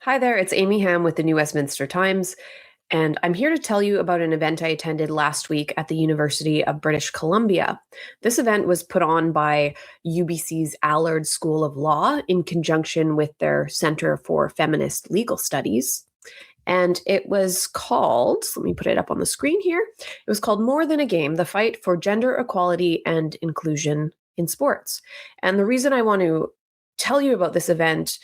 Hi there, it's Amy Hamm with the New Westminster Times, and I'm here to tell you about an event I attended last week at the University of British Columbia. This event was put on by UBC's Allard School of Law in conjunction with their Center for Feminist Legal Studies. And it was called, let me put it up on the screen here, it was called More Than a Game, the Fight for Gender Equality and Inclusion in Sports. And the reason I want to tell you about this event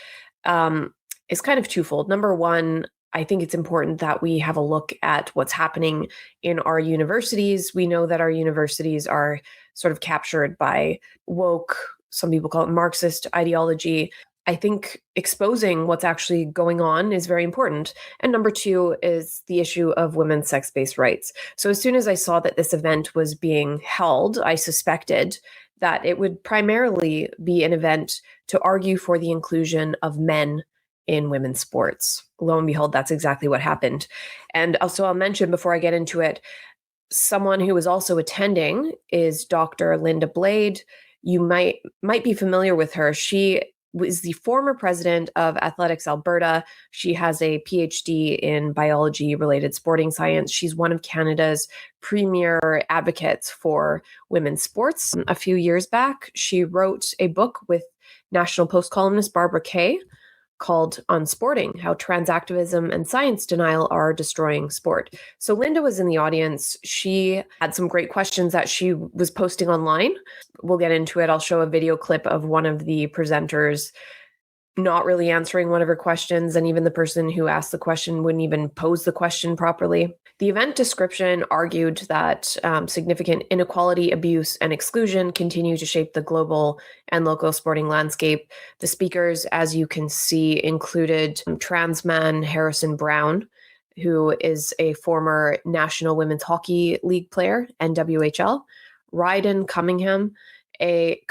is kind of twofold. Number one, I think it's important that we have a look at what's happening in our universities. We know that our universities are sort of captured by woke, some people call it Marxist ideology. I think exposing what's actually going on is very important. And number two is the issue of women's sex-based rights. So as soon as I saw that this event was being held, I suspected that it would primarily be an event to argue for the inclusion of men in women's sports. Lo and behold, that's exactly what happened. And also I'll mention before I get into it, someone who was also attending is Dr. Linda Blade. You might be familiar with her. She was the former president of Athletics Alberta. She has a PhD in biology-related sporting science. She's one of Canada's premier advocates for women's sports. A few years back, she wrote a book with National Post columnist Barbara Kay called Unsporting, How Transactivism and Science Denial Are Destroying Sport. So Linda was in the audience. She had some great questions that she was posting online. We'll get into it. I'll show a video clip of one of the presenters not really answering one of her questions, and even the person who asked the question wouldn't even pose the question properly. The event description argued that significant inequality, abuse, and exclusion continue to shape the global and local sporting landscape. The speakers, as you can see, included trans man Harrison Browne, who is a former National Women's Hockey League player, NWHL, Ryden Cunningham, a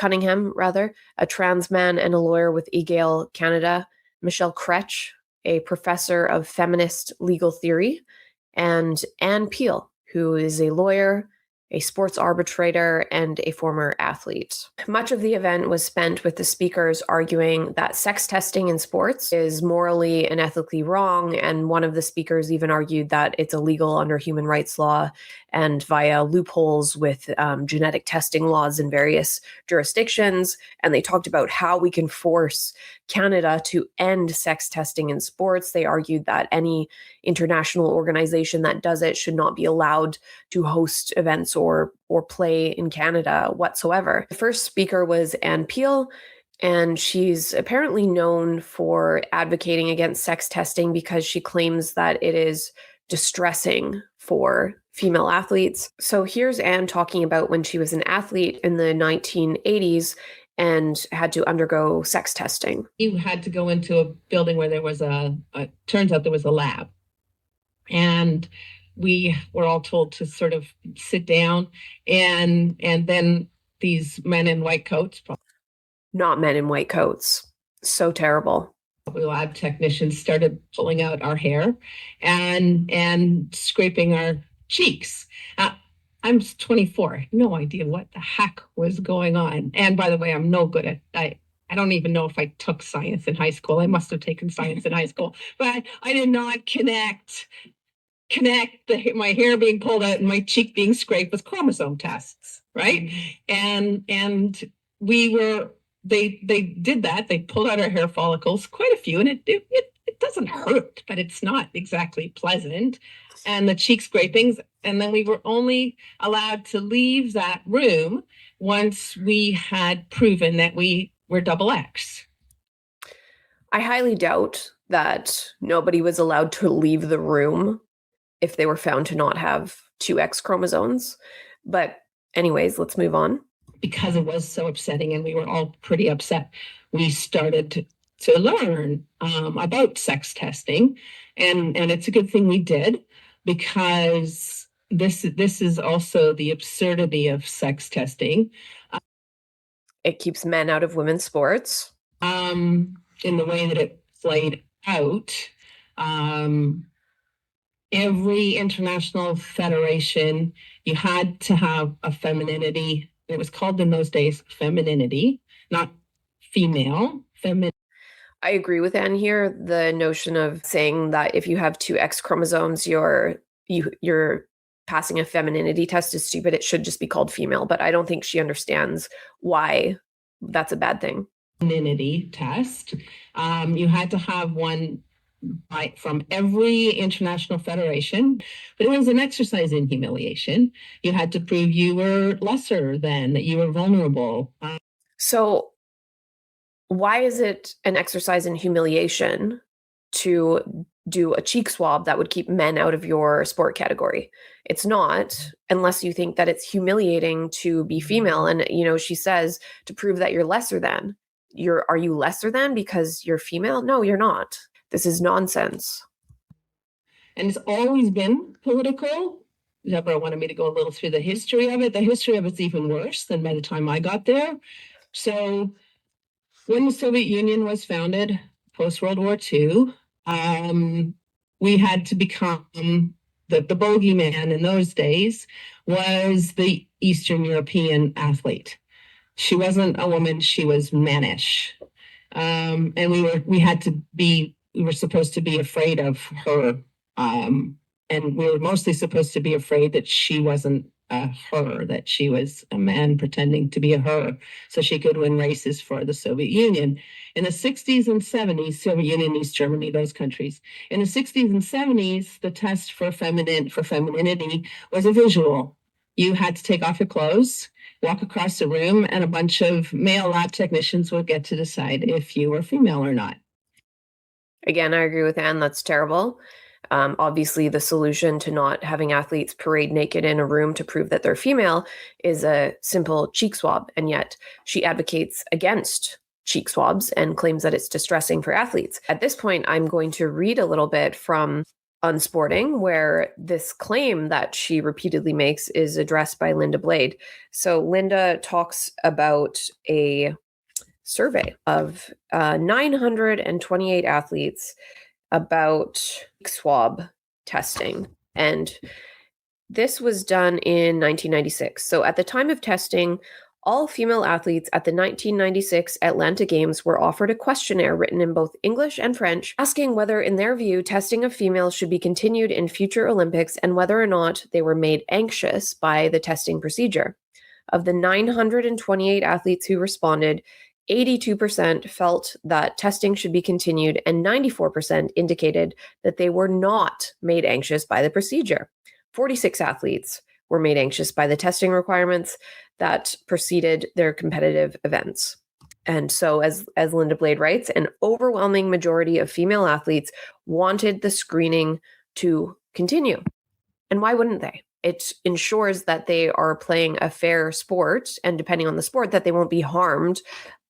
trans man and a lawyer with Egale Canada, Michele Krech, a professor of feminist legal theory, and Anne Peel, who is a lawyer, a sports arbitrator, and a former athlete. Much of the event was spent with the speakers arguing that sex testing in sports is morally and ethically wrong, and one of the speakers even argued that it's illegal under human rights law and via loopholes with genetic testing laws in various jurisdictions. And they talked about how we can force Canada to end sex testing in sports. They argued that any international organization that does it should not be allowed to host events or play in Canada whatsoever. The first speaker was Anne Peel, and she's apparently known for advocating against sex testing because she claims that it is distressing for female athletes. So here's Anne talking about when she was an athlete in the 1980s and had to undergo sex testing. You had to go into a building where there was turns out there was a lab. And we were all told to sort of sit down, and then these men in white coats. Not men in white coats. So terrible. Lab technicians started pulling out our hair and scraping our cheeks. I'm 24. No idea what the heck was going on. And by the way, I'm no good at I don't even know if I took science in high school. I must have taken science in high school, but I did not connect my hair being pulled out and my cheek being scraped with chromosome tests, right? And they did that. They pulled out our hair follicles, quite a few, and it doesn't hurt, but it's not exactly pleasant. And the cheek scrapings, and then we were only allowed to leave that room once we had proven that we were double X. I highly doubt that nobody was allowed to leave the room if they were found to not have 2X chromosomes. But anyways, let's move on. Because it was so upsetting and we were all pretty upset, we started to learn about sex testing. And it's a good thing we did, because this is also the absurdity of sex testing. It keeps men out of women's sports. In the way that it played out. Every international federation, you had to have a femininity. It was called in those days femininity, not female. I agree with Anne here. The notion of saying that if you have two X chromosomes, you're passing a femininity test is stupid. It should just be called female. But I don't think she understands why that's a bad thing. Femininity test. You had to have one from every international federation, but it was an exercise in humiliation. You had to prove you were lesser than, that you were vulnerable. So why is it an exercise in humiliation to do a cheek swab that would keep men out of your sport category? It's not, unless you think that it's humiliating to be female. And, she says to prove that you're lesser than. Are you lesser than because you're female? No, you're not. This is nonsense. And it's always been political. Deborah wanted me to go a little through the history of it. The history of it's even worse than by the time I got there. So when the Soviet Union was founded, post-World War II, we had to become the bogeyman in those days was the Eastern European athlete. She wasn't a woman, she was mannish. And we were supposed to be afraid of her. And we were mostly supposed to be afraid that she wasn't a her, that she was a man pretending to be a her, so she could win races for the Soviet Union. In the 60s and 70s, Soviet Union, East Germany, those countries. In the 60s and 70s, the test for femininity was a visual. You had to take off your clothes, walk across the room, and a bunch of male lab technicians would get to decide if you were female or not. Again, I agree with Anne. That's terrible. Obviously, the solution to not having athletes parade naked in a room to prove that they're female is a simple cheek swab. And yet she advocates against cheek swabs and claims that it's distressing for athletes. At this point, I'm going to read a little bit from Unsporting, where this claim that she repeatedly makes is addressed by Linda Blade. So Linda talks about a survey of 928 athletes about swab testing. And this was done in 1996. So at the time of testing, all female athletes at the 1996 Atlanta Games were offered a questionnaire written in both English and French, asking whether, in their view, testing of females should be continued in future Olympics and whether or not they were made anxious by the testing procedure. Of the 928 athletes who responded, 82% felt that testing should be continued, and 94% indicated that they were not made anxious by the procedure. 46 athletes were made anxious by the testing requirements that preceded their competitive events. And so, as Linda Blade writes, an overwhelming majority of female athletes wanted the screening to continue. And why wouldn't they? It ensures that they are playing a fair sport, and depending on the sport, that they won't be harmed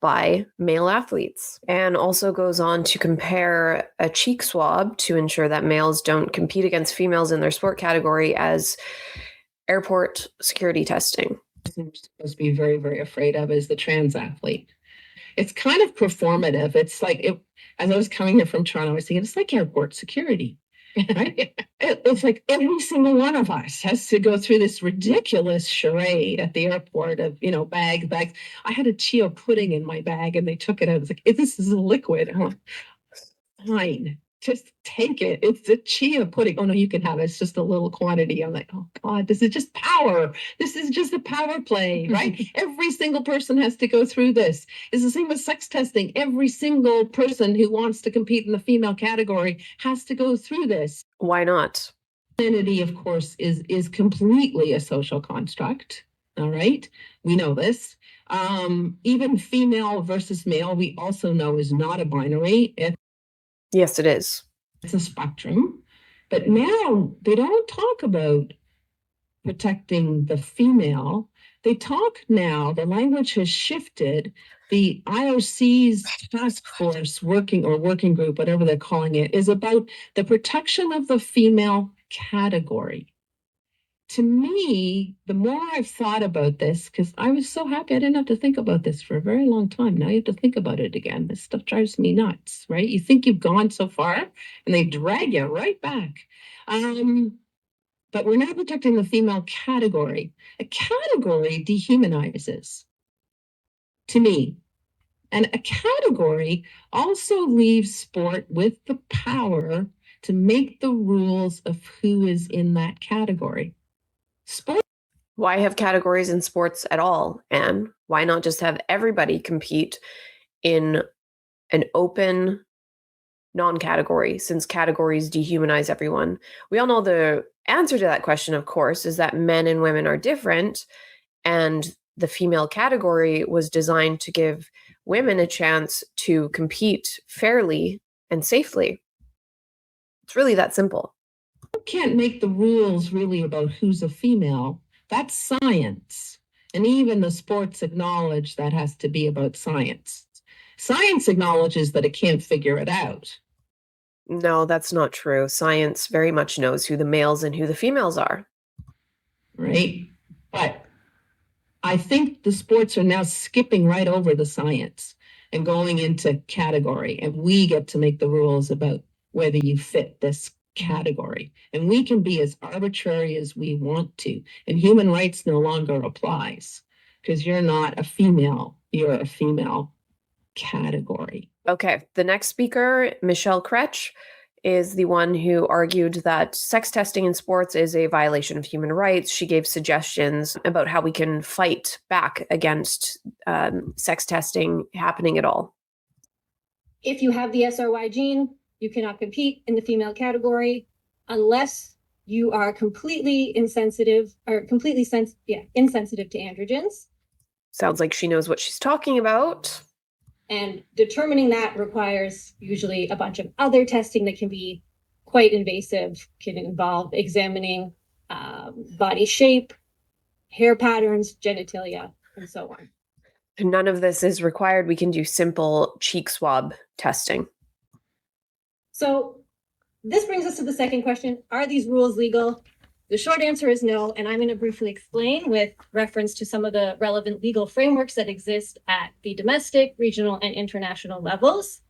by male athletes. And also goes on to compare a cheek swab to ensure that males don't compete against females in their sport category as airport security testing. I'm supposed to be very, very afraid of is the trans athlete. It's kind of performative. It's like, as I was coming here from Toronto, I was thinking, it's like airport security. Right? It's like every single one of us has to go through this ridiculous charade at the airport of, bags. I had a chia pudding in my bag and they took it out. I was like, this is a liquid. I'm like, fine, just take it. It's a chia pudding. Oh no, you can have it. It's just a little quantity. I'm like, oh God, this is just power. This is just a power play, right? Every single person has to go through this. It's the same with sex testing. Every single person who wants to compete in the female category has to go through this. Why not? Identity, of course, is completely a social construct. All right, we know this. Even female versus male, we also know is not a binary. Yes, it is. It's a spectrum. But now they don't talk about protecting the female. They talk now, the language has shifted. The IOC's task force working group, whatever they're calling it, is about the protection of the female category. To me, the more I've thought about this, because I was so happy I didn't have to think about this for a very long time. Now you have to think about it again. This stuff drives me nuts, right? You think you've gone so far and they drag you right back. But we're now protecting the female category. A category dehumanizes, to me. And a category also leaves sport with the power to make the rules of who is in that category. Sport. Why have categories in sports at all, Anne? Why not just have everybody compete in an open non-category, since categories dehumanize everyone? We all know the answer to that question, of course, is that men and women are different, and the female category was designed to give women a chance to compete fairly and safely. It's really that simple. You can't make the rules really about who's a female. That's science. And even the sports acknowledge that has to be about science. Science acknowledges that it can't figure it out. No, that's not true. Science very much knows who the males and who the females are. Right? But I think the sports are now skipping right over the science and going into category. And we get to make the rules about whether you fit this category. And we can be as arbitrary as we want to. And human rights no longer applies because you're not a female, you're a female category. Okay, the next speaker, Michele Krech, is the one who argued that sex testing in sports is a violation of human rights. She gave suggestions about how we can fight back against sex testing happening at all. If you have the SRY gene, you cannot compete in the female category unless you are completely insensitive or insensitive to androgens. Sounds like she knows what she's talking about. And determining that requires usually a bunch of other testing that can be quite invasive, can involve examining body shape, hair patterns, genitalia, and so on. None of this is required. We can do simple cheek swab testing. So this brings us to the second question. Are these rules legal? The short answer is no, and I'm going to briefly explain with reference to some of the relevant legal frameworks that exist at the domestic, regional, and international levels.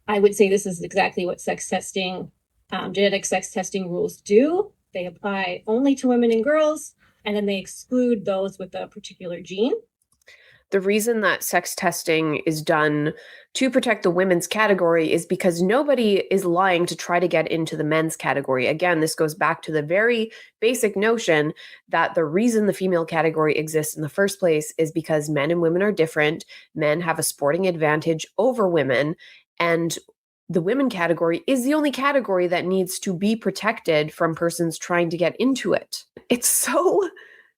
I would say this is exactly what sex testing, genetic sex testing rules do. They apply only to women and girls, and then they exclude those with a particular gene. The reason that sex testing is done to protect the women's category is because nobody is lying to try to get into the men's category. Again, this goes back to the very basic notion that the reason the female category exists in the first place is because men and women are different. Men have a sporting advantage over women, and the women category is the only category that needs to be protected from persons trying to get into it. It's so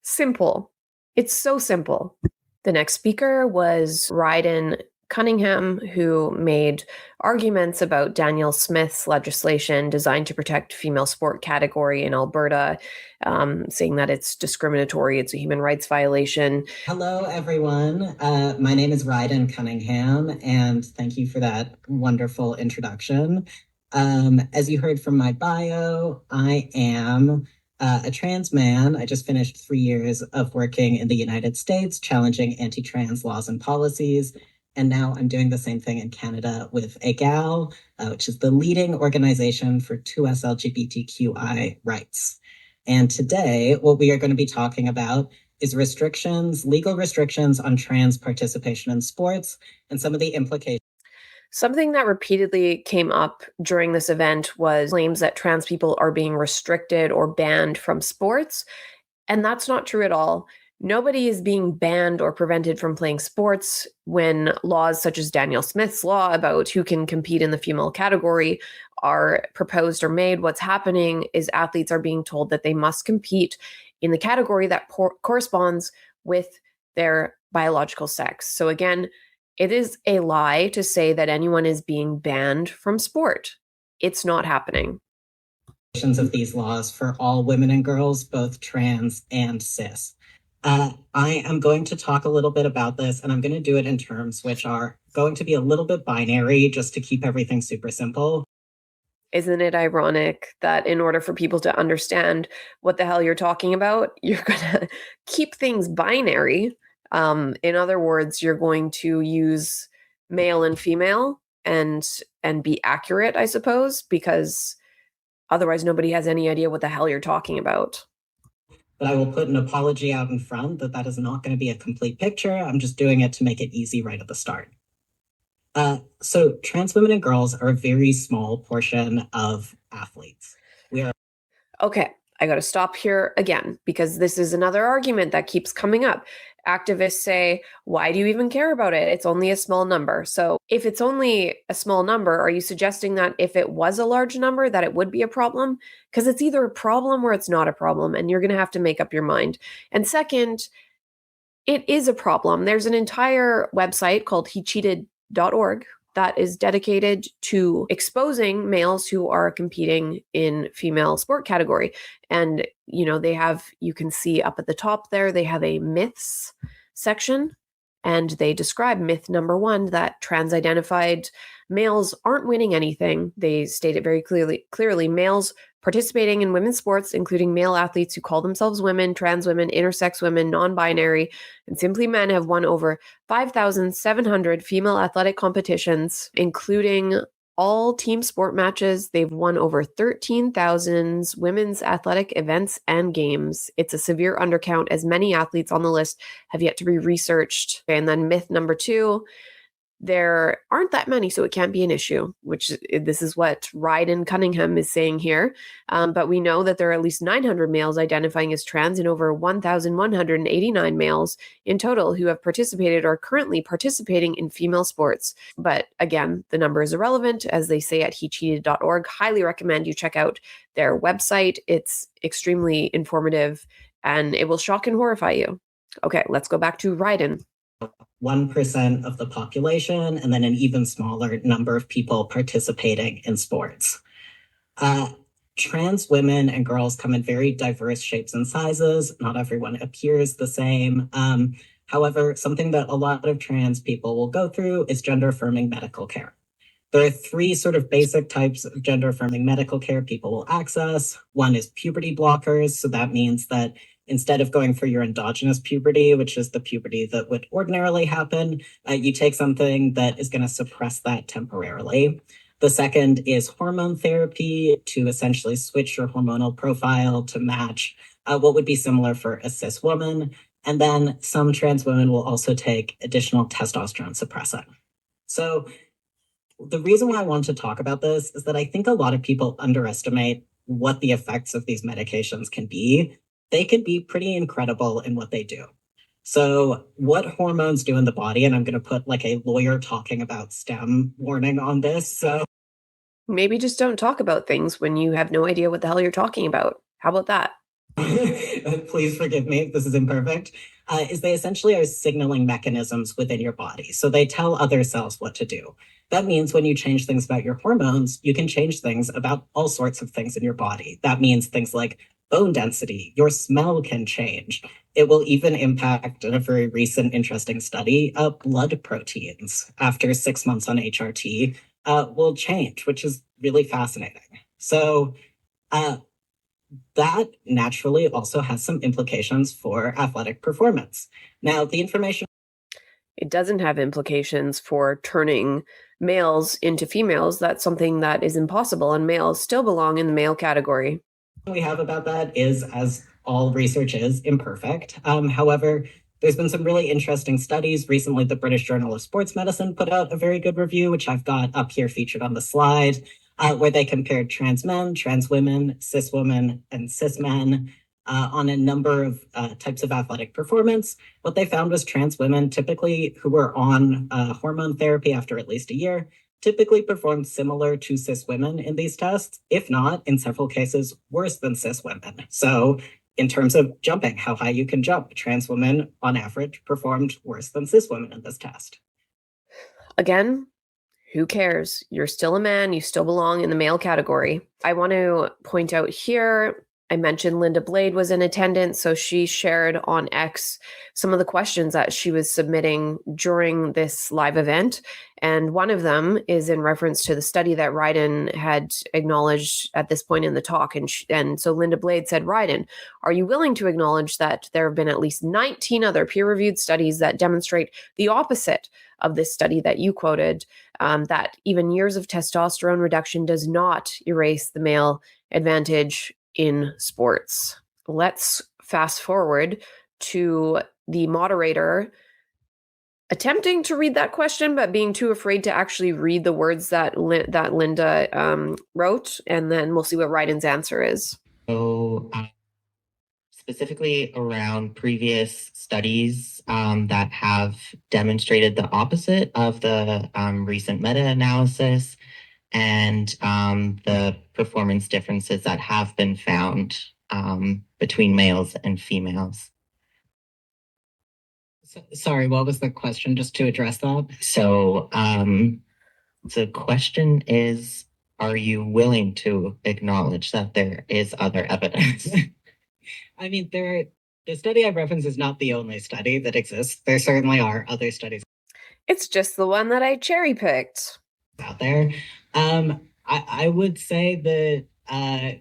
simple. It's so simple. The next speaker was Ryden Cunningham, who made arguments about Danielle Smith's legislation designed to protect female sport category in Alberta, saying that it's discriminatory, it's a human rights violation. Hello, everyone. My name is Ryden Cunningham, and thank you for that wonderful introduction. As you heard from my bio, I am a trans man. I just finished 3 years of working in the United States, challenging anti-trans laws and policies. And now I'm doing the same thing in Canada with Egale, which is the leading organization for 2S LGBTQI rights. And today, what we are going to be talking about is legal restrictions on trans participation in sports and some of the implications. Something that repeatedly came up during this event was claims that trans people are being restricted or banned from sports. And that's not true at all. Nobody is being banned or prevented from playing sports when laws such as Danielle Smith's law about who can compete in the female category are proposed or made. What's happening is athletes are being told that they must compete in the category that corresponds with their biological sex. So again, it is a lie to say that anyone is being banned from sport. It's not happening. Of these laws for all women and girls, both trans and cis. I am going to talk a little bit about this, and I'm going to do it in terms which are going to be a little bit binary just to keep everything super simple. Isn't it ironic that in order for people to understand what the hell you're talking about, you're going to keep things binary? In other words, you're going to use male and female and be accurate, I suppose, because otherwise nobody has any idea what the hell you're talking about. But I will put an apology out in front that is not going to be a complete picture. I'm just doing it to make it easy right at the start. So trans women and girls are a very small portion of athletes. Okay, I got to stop here again because this is another argument that keeps coming up. Activists say, why do you even care about it? It's only a small number. So if it's only a small number, are you suggesting that if it was a large number, that it would be a problem? Because it's either a problem or it's not a problem, and you're going to have to make up your mind. And second, it is a problem. There's an entire website called hecheated.org that is dedicated to exposing males who are competing in female sport category. And, you can see up at the top there, they have a myths section. And they describe myth number 1 that trans-identified males aren't winning anything. They state it very clearly. Males participating in women's sports, including male athletes who call themselves women, trans women, intersex women, non-binary, and simply men, have won over 5,700 female athletic competitions, including all team sport matches. They've won over 13,000 women's athletic events and games. It's a severe undercount, as many athletes on the list have yet to be researched. And then myth number 2, there aren't that many, so it can't be an issue, which this is what Ryden Cunningham is saying here. But we know that there are at least 900 males identifying as trans and over 1,189 males in total who have participated or are currently participating in female sports. But again, the number is irrelevant, as they say at hecheated.org. Highly recommend you check out their website. It's extremely informative and it will shock and horrify you. Okay, let's go back to Ryden. 1% of the population, and then an even smaller number of people participating in sports. Trans women and girls come in very diverse shapes and sizes. Not everyone appears the same. However, something that a lot of trans people will go through is gender-affirming medical care. There are 3 sort of basic types of gender-affirming medical care people will access. One is puberty blockers. So that means that instead of going for your endogenous puberty, which is the puberty that would ordinarily happen, you take something that is going to suppress that temporarily. The second is hormone therapy, to essentially switch your hormonal profile to match what would be similar for a cis woman. And then some trans women will also take additional testosterone suppressant. So the reason why I want to talk about this is that I think a lot of people underestimate what the effects of these medications can be. They can be pretty incredible in what they do. So what hormones do in the body, and I'm going to put like a lawyer talking about STEM warning on this. So maybe just don't talk about things when you have no idea what the hell you're talking about. How about that? Please forgive me if this is imperfect. Is they essentially are signaling mechanisms within your body. So they tell other cells what to do. That means when you change things about your hormones, you can change things about all sorts of things in your body. That means things like bone density, your smell can change. It will even impact, in a very recent interesting study, blood proteins after 6 months on HRT will change, which is really fascinating. So that naturally also has some implications for athletic performance. Now, the information... It doesn't have implications for turning males into females. That's something that is impossible, and males still belong in the male category. We have about that is, as all research is, imperfect. However, there's been some really interesting studies. Recently, the British Journal of Sports Medicine put out a very good review, which I've got up here featured on the slide, where they compared trans men, trans women, cis women, and cis men on a number of types of athletic performance. What they found was trans women, typically who were on hormone therapy after at least a year, typically performed similar to cis women in these tests, if not, in several cases, worse than cis women. So in terms of jumping, how high you can jump, trans women, on average, performed worse than cis women in this test. Again, who cares? You're still a man. You still belong in the male category. I want to point out here, I mentioned Linda Blade was in attendance, so she shared on X some of the questions that she was submitting during this live event. And one of them is in reference to the study that Ryden had acknowledged at this point in the talk. And so Linda Blade said, Ryden, are you willing to acknowledge that there have been at least 19 other peer-reviewed studies that demonstrate the opposite of this study that you quoted, that even years of testosterone reduction does not erase the male advantage in sports? Let's fast forward to the moderator attempting to read that question, but being too afraid to actually read the words that Linda wrote, and then we'll see what Ryden's answer is. So specifically around previous studies that have demonstrated the opposite of the recent meta-analysis and the performance differences that have been found between males and females. Sorry, what was the question, just to address that? So the question is, are you willing to acknowledge that there is other evidence? I mean, the study I reference is not the only study that exists. There certainly are other studies. It's just the one that I cherry picked out there. I would say that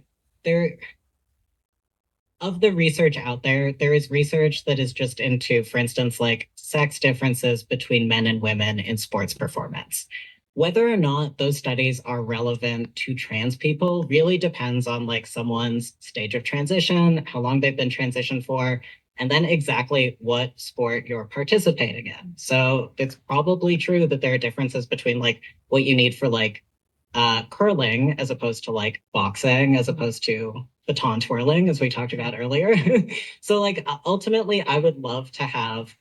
of the research out there, there is research that is just into, for instance, like sex differences between men and women in sports performance. Whether or not those studies are relevant to trans people really depends on like someone's stage of transition, how long they've been transitioned for, and then exactly what sport you're participating in. So it's probably true that there are differences between like what you need for like curling as opposed to like boxing, as opposed to baton twirling, as we talked about earlier. So like ultimately, I would love to have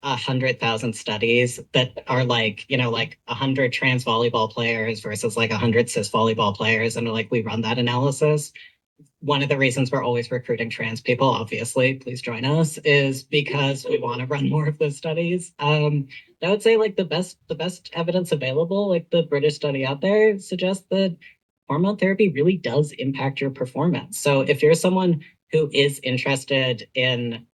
100,000 studies that are like, you know, like 100 trans volleyball players versus like 100 cis volleyball players. And like, we run that analysis. One of the reasons we're always recruiting trans people, obviously, please join us, is because we want to run more of those studies. I would say like the best evidence available, like the British study out there, suggests that hormone therapy really does impact your performance. So if you're someone who is interested in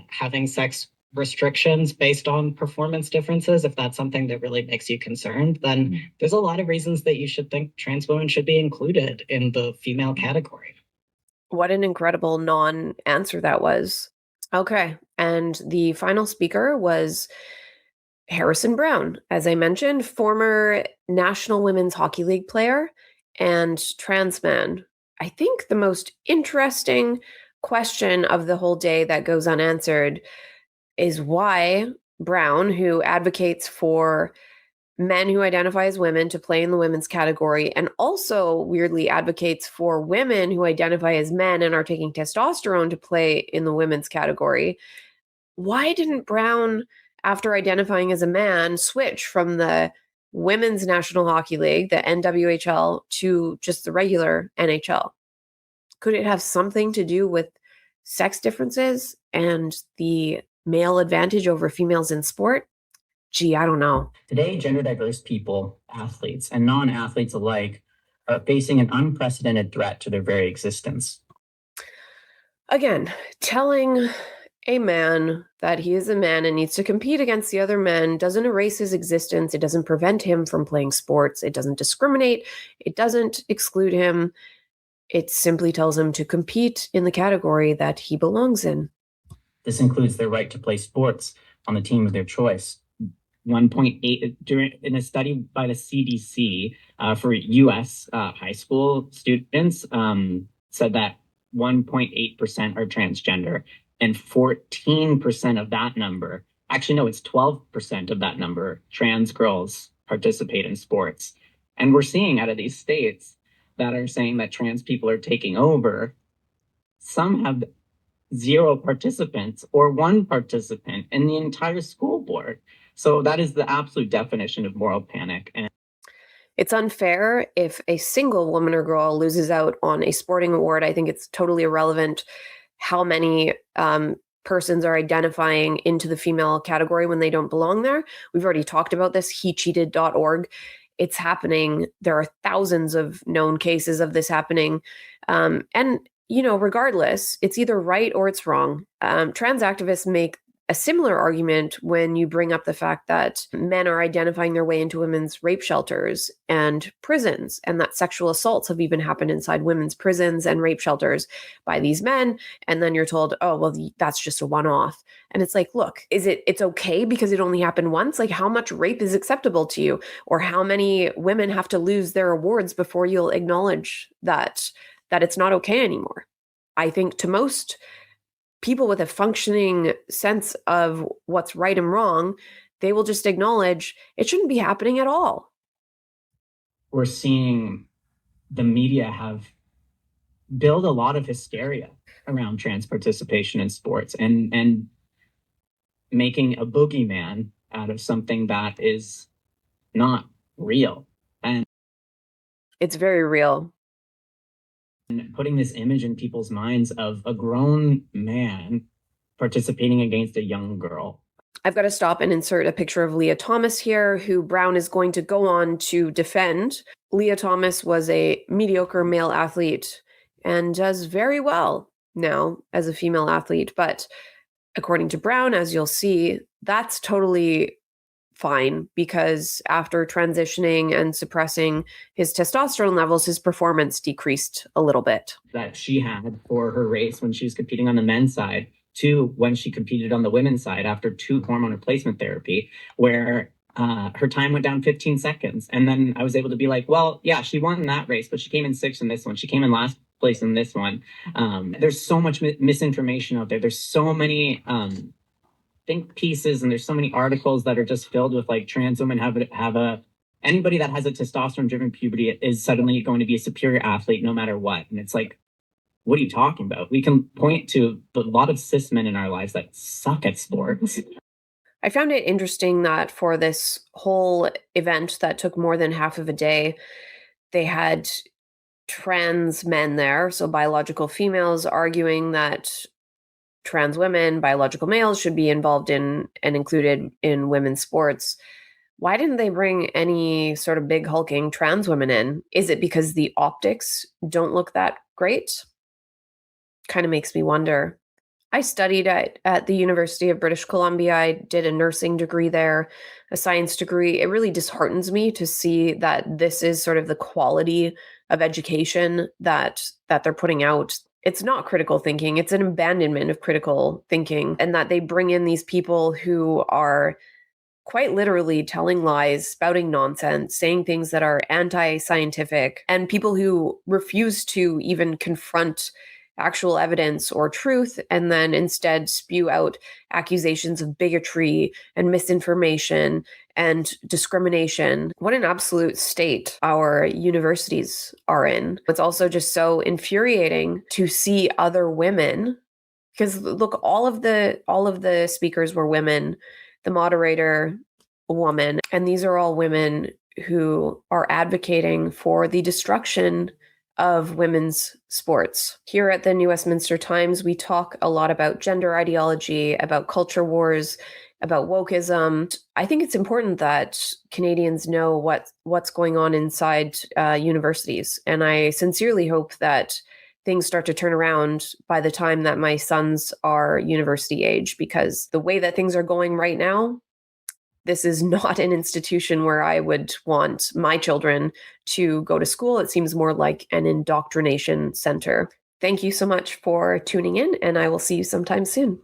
having sex restrictions based on performance differences, if that's something that really makes you concerned, then there's a lot of reasons that you should think trans women should be included in the female category. What an incredible non-answer that was. Okay, and the final speaker was Harrison Browne, as I mentioned, former National Women's Hockey League player and trans man. I think the most interesting question of the whole day that goes unanswered is why Browne, who advocates for men who identify as women to play in the women's category, and also weirdly advocates for women who identify as men and are taking testosterone to play in the women's category. Why didn't Browne, after identifying as a man, switch from the Women's National Hockey League, the NWHL, to just the regular NHL? Could it have something to do with sex differences and the male advantage over females in sport? Gee, I don't know. Today, gender diverse people, athletes and non-athletes alike, are facing an unprecedented threat to their very existence. Again, telling a man that he is a man and needs to compete against the other men doesn't erase his existence. It doesn't prevent him from playing sports. It doesn't discriminate. It doesn't exclude him. It simply tells him to compete in the category that he belongs in. This includes their right to play sports on the team of their choice. 1.8 in a study by the CDC for U.S. High school students said that 1.8% are transgender, and 14% of that number, actually no, it's 12% of that number, trans girls participate in sports. And we're seeing out of these states that are saying that trans people are taking over, some have 0 participants or 1 participant in the entire school board. So that is the absolute definition of moral panic. And it's unfair if a single woman or girl loses out on a sporting award. I think it's totally irrelevant how many persons are identifying into the female category when they don't belong there. We've already talked about this, hecheated.org. It's happening. There are thousands of known cases of this happening. And, you know, regardless, it's either right or it's wrong. Trans activists make a similar argument when you bring up the fact that men are identifying their way into women's rape shelters and prisons, and that sexual assaults have even happened inside women's prisons and rape shelters by these men. And then you're told, oh, well, that's just a one-off. And it's like, look, it's okay because it only happened once? Like, how much rape is acceptable to you? Or how many women have to lose their awards before you'll acknowledge that it's not okay anymore? I think to most people with a functioning sense of what's right and wrong, they will just acknowledge it shouldn't be happening at all. We're seeing the media have build a lot of hysteria around trans participation in sports and making a boogeyman out of something that is not real. And it's very real. And putting this image in people's minds of a grown man participating against a young girl. I've got to stop and insert a picture of Leah Thomas here, who Browne is going to go on to defend. Leah Thomas was a mediocre male athlete and does very well now as a female athlete. But according to Browne, as you'll see, that's totally fine, because after transitioning and suppressing his testosterone levels, his performance decreased a little bit. That she had for her race when she was competing on the men's side to when she competed on the women's side after 2 hormone replacement therapy, where her time went down 15 seconds. And then I was able to be like, well, yeah, she won in that race, but she came in 6th in this one. She came in last place in this one. There's so much misinformation out there. There's so many think pieces, and there's so many articles that are just filled with like trans women anybody that has a testosterone driven puberty is suddenly going to be a superior athlete no matter what. And it's like, what are you talking about? We can point to a lot of cis men in our lives that suck at sports. I found it interesting that for this whole event that took more than half of a day, they had trans men there, so biological females, arguing that trans women, biological males, should be involved in and included in women's sports. Why didn't they bring any sort of big hulking trans women in? Is it because the optics don't look that great? Kind of makes me wonder. I studied at the University of British Columbia. I did a nursing degree there, a science degree. It really disheartens me to see that this is sort of the quality of education that they're putting out. It's not critical thinking. It's an abandonment of critical thinking, and that they bring in these people who are quite literally telling lies, spouting nonsense, saying things that are anti-scientific, and people who refuse to even confront actual evidence or truth, and then instead spew out accusations of bigotry and misinformation and discrimination. What an absolute state our universities are in. It's also just so infuriating to see other women, because look, all of the speakers were women, the moderator, a woman, and these are all women who are advocating for the destruction of women's sports. Here at the New Westminster Times, we talk a lot about gender ideology, about culture wars, about wokeism. I think it's important that Canadians know what's going on inside universities. And I sincerely hope that things start to turn around by the time that my sons are university age, because the way that things are going right now, this is not an institution where I would want my children to go to school. It seems more like an indoctrination center. Thank you so much for tuning in, and I will see you sometime soon.